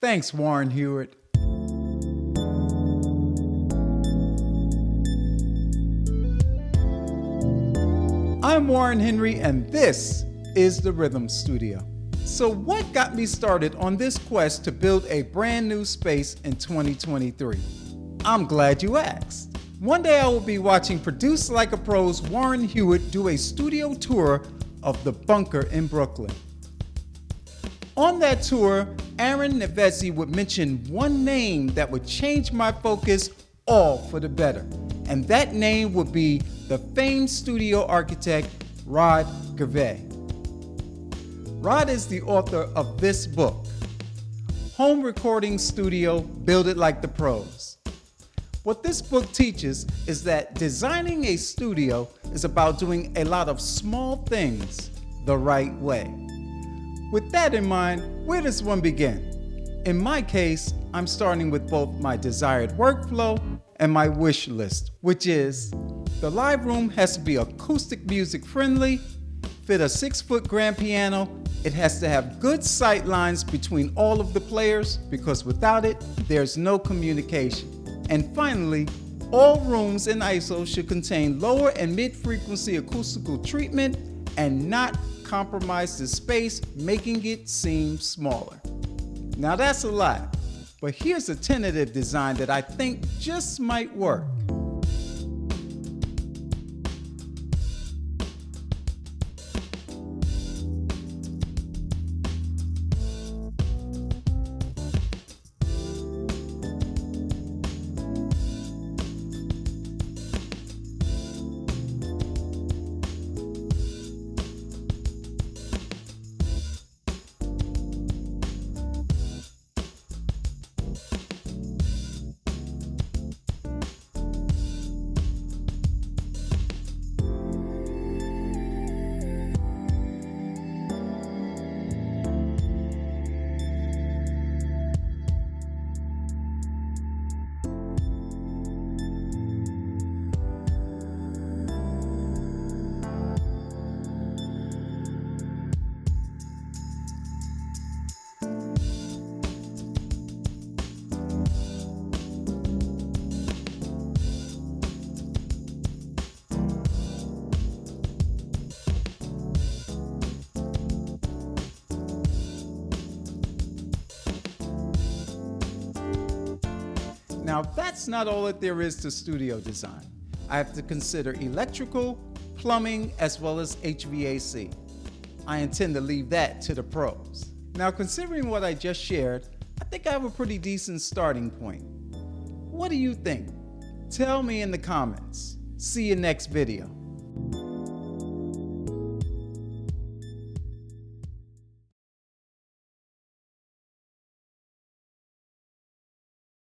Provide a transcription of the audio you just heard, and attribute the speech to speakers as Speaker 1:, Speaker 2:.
Speaker 1: Thanks, Warren Huart. I'm Warren Henry, and this is the Rhythm Studio. So what got me started on this quest to build a brand new space in 2023? I'm glad you asked. One day I will be watching Produce Like a Pro's Warren Huart do a studio tour of the bunker in Brooklyn. On that tour, Aaron Nevezzi would mention one name that would change my focus all for the better. And that name would be the famed studio architect, Rod Gervais. Rod is the author of this book, Home Recording Studio, Build It Like the Pros. What this book teaches is that designing a studio is about doing a lot of small things the right way. With that in mind, where does one begin? In my case, I'm starting with both my desired workflow and my wish list, which is the live room has to be acoustic music friendly, fit a 6-foot grand piano. It has to have good sight lines between all of the players because without it, there's no communication. And finally, all rooms in ISO should contain lower and mid-frequency acoustical treatment and not compromise the space, making it seem smaller. Now that's a lot, but here's a tentative design that I think just might work. Now that's not all that there is to studio design. I have to consider electrical, plumbing, as well as HVAC. I intend to leave that to the pros. Now considering what I just shared, I think I have a pretty decent starting point. What do you think? Tell me in the comments. See you next video.